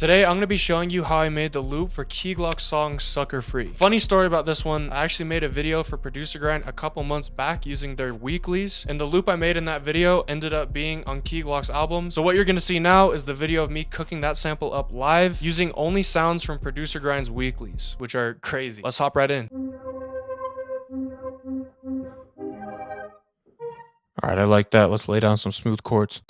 Today, I'm going to be showing you how I made the loop for Key Glock's song Sucker Free. Funny story about this one, I actually made a video for ProducerGrind a couple months back using their weeklies, and the loop I made in that video ended up being on Key Glock's album. So what you're going to see now is the video of me cooking that sample up live using only sounds from ProducerGrind's weeklies, which are crazy. Let's hop right in. Alright, I like that. Let's lay down some smooth chords.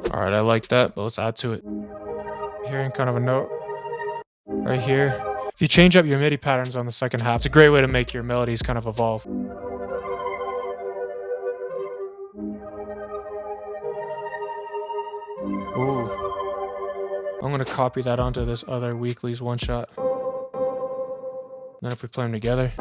Alright, I like that, but let's add to it. Hearing kind of a note right here. If you change up your MIDI patterns on the second half, it's a great way to make your melodies kind of evolve. Ooh. I'm gonna copy that onto this other weeklies one shot. Then if we play them together.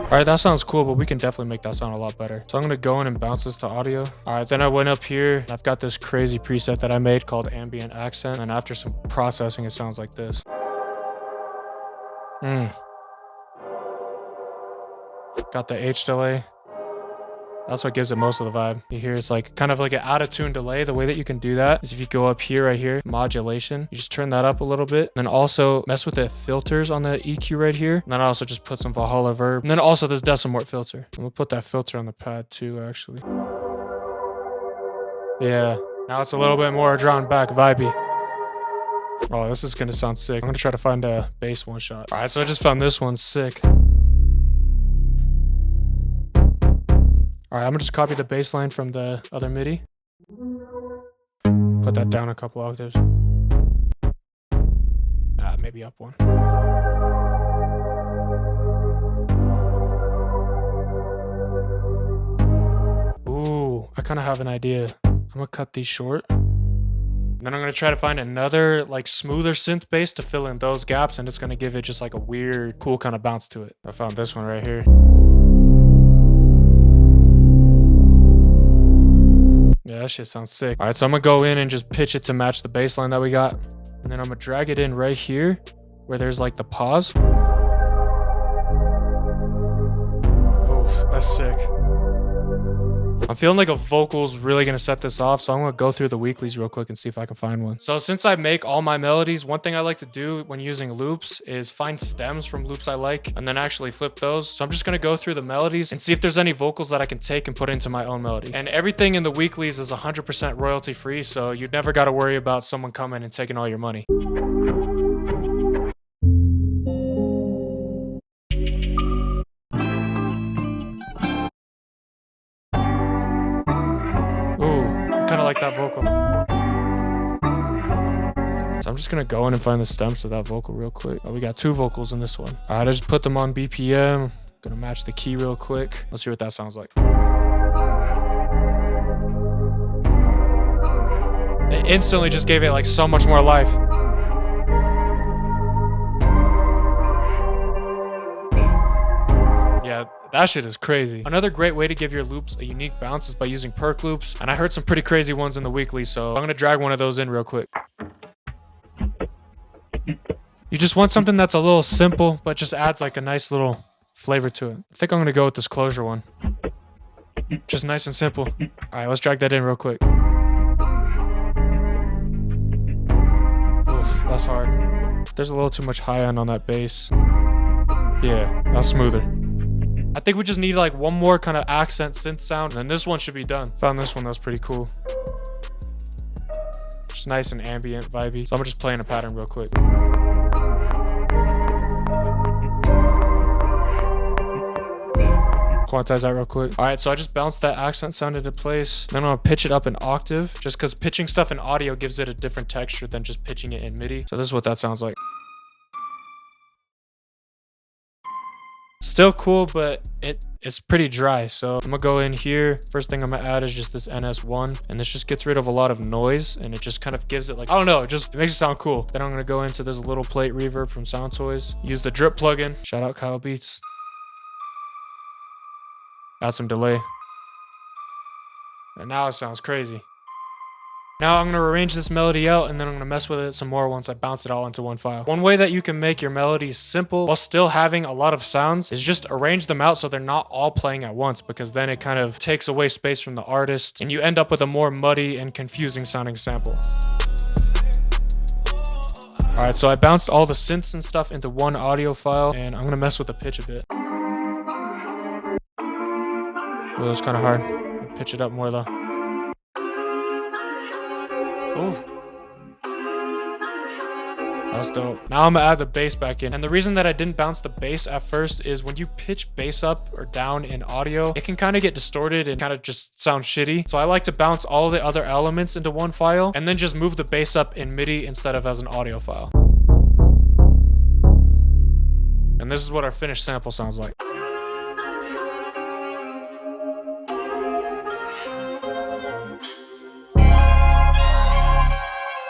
Alright, that sounds cool, but we can definitely make that sound a lot better. So I'm gonna go in and bounce this to audio. Alright, then I went up here. I've got this crazy preset that I made called ambient accent. And after some processing, it sounds like this. Got the H delay. That's what gives it most of the vibe. You hear it's like kind of like an out of tune delay. The way that you can do that is if you go up here, right here, modulation, you just turn that up a little bit. And then also mess with the filters on the EQ right here. And then also just put some Valhalla verb. And then also this decimort filter. I'm gonna put that filter on the pad too, actually. Yeah, now it's a little bit more drawn back, vibey. Oh, this is gonna sound sick. I'm gonna try to find a bass one shot. All right, so I just found this one sick. All right, I'm gonna just copy the bass line from the other MIDI. Put that down a couple octaves. Maybe up one. Ooh, I kind of have an idea. I'm gonna cut these short. Then I'm gonna try to find another like smoother synth bass to fill in those gaps, and it's gonna give it just like a weird, cool kind of bounce to it. I found this one right here. Yeah, that shit sounds sick. All right, so I'm gonna go in and just pitch it to match the bass line that we got. And then I'm gonna drag it in right here where there's like the pause. Oof, that's sick. I'm feeling like a vocal's really gonna set this off, so I'm gonna go through the weeklies real quick and see if I can find one. So since I make all my melodies, one thing I like to do when using loops is find stems from loops I like and then actually flip those. So I'm just gonna go through the melodies and see if there's any vocals that I can take and put into my own melody. And everything in the weeklies is 100% royalty free, so you never gotta worry about someone coming and taking all your money. Kind of like that vocal. So I'm just gonna go in and find the stems of that vocal real quick. Oh, we got two vocals in this one. All right, I just put them on BPM. Gonna match the key real quick. Let's see what that sounds like. It instantly just gave it like so much more life. Yeah, that shit is crazy. Another great way to give your loops a unique bounce is by using perk loops. And I heard some pretty crazy ones in the weekly, so I'm gonna drag one of those in real quick. You just want something that's a little simple, but just adds like a nice little flavor to it. I think I'm gonna go with this closure one. Just nice and simple. All right, let's drag that in real quick. Oof, that's hard. There's a little too much high end on that bass. Yeah, that's smoother. I think we just need like one more kind of accent synth sound, and then this one should be done. Found this one that was pretty cool. Just nice and ambient, vibey. So I'm just playing a pattern real quick. Quantize that real quick. All right, so I just bounced that accent sound into place. Then I'm gonna pitch it up an octave, just because pitching stuff in audio gives it a different texture than just pitching it in MIDI. So this is what that sounds like. Still cool, but it's pretty dry. So I'm gonna go in here. First thing I'm gonna add is just this NS1, and this just gets rid of a lot of noise, and it just kind of gives it like, I don't know, it makes it sound cool. Then I'm gonna go into this little plate reverb from Sound Toys. Use the drip plugin. Shout out Kyle Beats. Add some delay. And now it sounds crazy. Now I'm going to arrange this melody out, and then I'm going to mess with it some more once I bounce it all into one file. One way that you can make your melodies simple while still having a lot of sounds is just arrange them out so they're not all playing at once, because then it kind of takes away space from the artist and you end up with a more muddy and confusing sounding sample. Alright, so I bounced all the synths and stuff into one audio file, and I'm going to mess with the pitch a bit. It was kind of hard. I'll pitch it up more though. Ooh. That's dope. Now I'm gonna add the bass back in. And the reason that I didn't bounce the bass at first is when you pitch bass up or down in audio, it can kind of get distorted and kind of just sound shitty. So I like to bounce all the other elements into one file and then just move the bass up in MIDI instead of as an audio file. And this is what our finished sample sounds like.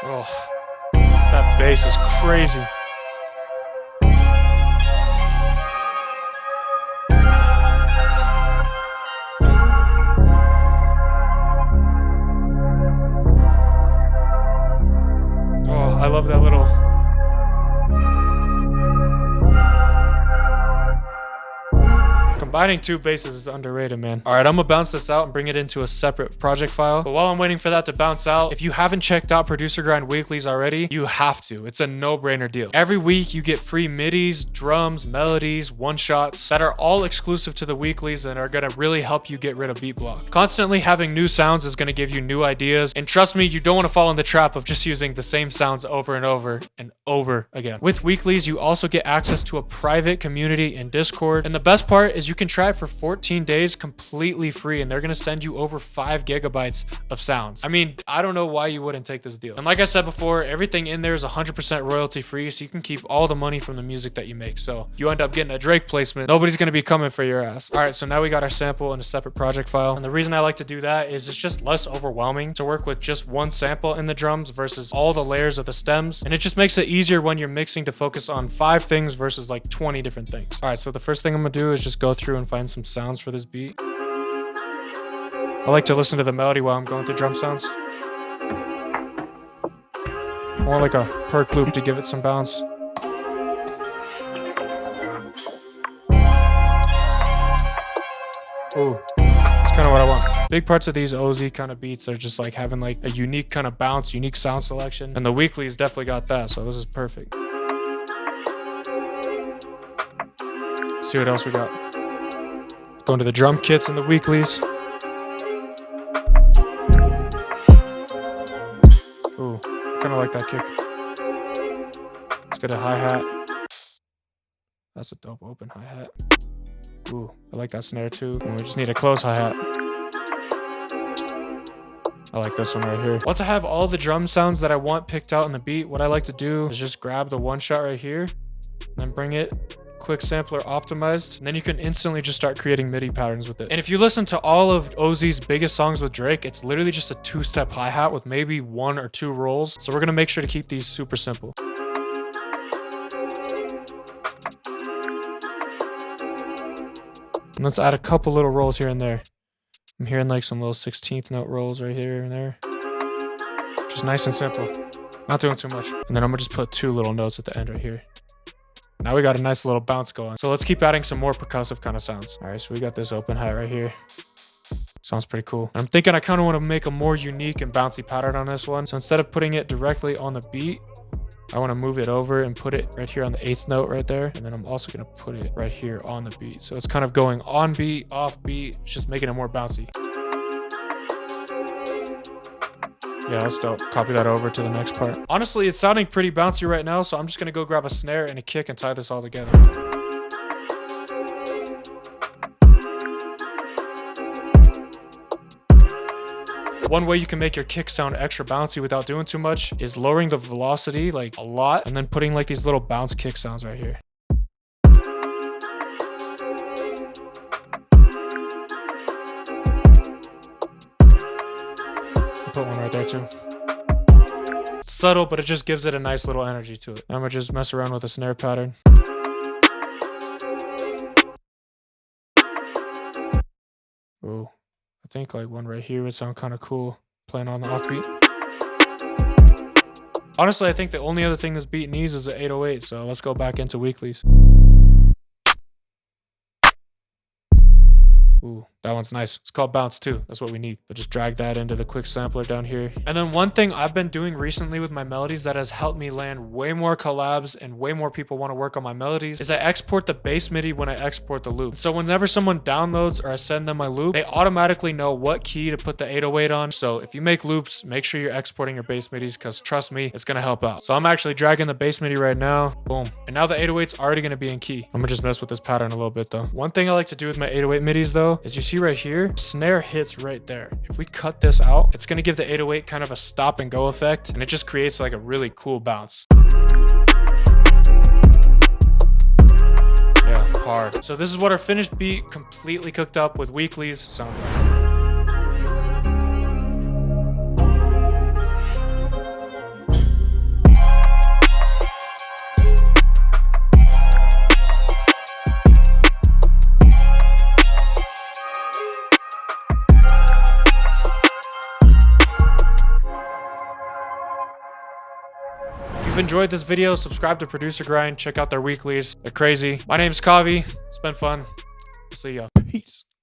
Oh, that bass is crazy. Oh, I love that little... Combining two basses is underrated, man. Alright, I'm gonna bounce this out and bring it into a separate project file. But while I'm waiting for that to bounce out, if you haven't checked out Producer Grind Weeklies already, you have to. It's a no-brainer deal. Every week, you get free midis, drums, melodies, one-shots that are all exclusive to the weeklies and are gonna really help you get rid of beat block. Constantly having new sounds is gonna give you new ideas. And trust me, you don't wanna fall in the trap of just using the same sounds over and over and over again. With weeklies, you also get access to a private community in Discord. And the best part is you can try it for 14 days completely free, and they're gonna send you over 5 gigabytes of sounds. I mean, I don't know why you wouldn't take this deal. And like I said before, everything in there is 100% royalty free, so you can keep all the money from the music that you make. So you end up getting a Drake placement, nobody's gonna be coming for your ass. All right, so now we got our sample in a separate project file. And the reason I like to do that is it's just less overwhelming to work with just one sample in the drums versus all the layers of the stems. And it just makes it easier when you're mixing to focus on 5 things versus like 20 different things. All right, so the first thing I'm gonna do is just go through and find some sounds for this beat. I like to listen to the melody while I'm going through drum sounds. I want like a perk loop to give it some bounce. Ooh, that's kind of what I want. Big parts of these OZ kind of beats are just like having like a unique kind of bounce, unique sound selection. And the weeklies definitely got that, so this is perfect. Let's see what else we got. Going to the drum kits and the weeklies. Ooh, kind of like that kick. Let's get a hi-hat. That's a dope open hi-hat. Ooh, I like that snare too. And we just need a close hi-hat. I like this one right here. Once I have all the drum sounds that I want picked out in the beat, what I like to do is just grab the one shot right here and then bring it quick sampler optimized, and then you can instantly just start creating MIDI patterns with it. And if you listen to all of OZ's biggest songs with Drake, it's literally just a 2-step hi-hat with maybe 1 or 2 rolls. So we're gonna make sure to keep these super simple. And let's add a couple little rolls here and there. I'm hearing like some little 16th note rolls right here and there. Just nice and simple. Not doing too much. And then I'm gonna just put 2 little notes at the end right here. Now we got a nice little bounce going. So let's keep adding some more percussive kind of sounds. All right, so we got this open hat right here. Sounds pretty cool. And I'm thinking I kind of want to make a more unique and bouncy pattern on this one. So instead of putting it directly on the beat, I want to move it over and put it right here on the 8th note right there. And then I'm also going to put it right here on the beat. So it's kind of going on beat, off beat, just making it more bouncy. Yeah, that's dope. Copy that over to the next part. Honestly, it's sounding pretty bouncy right now, so I'm just gonna go grab a snare and a kick and tie this all together. One way you can make your kick sound extra bouncy without doing too much is lowering the velocity like a lot and then putting like these little bounce kick sounds right here. Put one right there too. It's subtle, but it just gives it a nice little energy to it. I'm gonna just mess around with the snare pattern. Oh, I think like one right here would sound kind of cool, playing on the offbeat. Honestly, I think the only other thing this beat needs is an 808, so let's go back into weeklies. Ooh, that one's nice. It's called bounce too. That's what we need. But just drag that into the quick sampler down here. And then one thing I've been doing recently with my melodies that has helped me land way more collabs and way more people want to work on my melodies is I export the bass MIDI when I export the loop. So whenever someone downloads or I send them my loop, they automatically know what key to put the 808 on. So if you make loops, make sure you're exporting your bass MIDIs because trust me, it's going to help out. So I'm actually dragging the bass MIDI right now. Boom. And now the 808's already going to be in key. I'm going to just mess with this pattern a little bit though. One thing I like to do with my 808 MIDIs though, is you see right here, snare hits right there. If we cut this out, it's going to give the 808 kind of a stop and go effect, and it just creates like a really cool bounce. Yeah, hard. So this is what our finished beat, completely cooked up with weeklies, sounds like. If you've enjoyed this video, subscribe to Producer Grind, check out their weeklies. They're crazy. My name's Kxvi. It's been fun. See ya. Peace.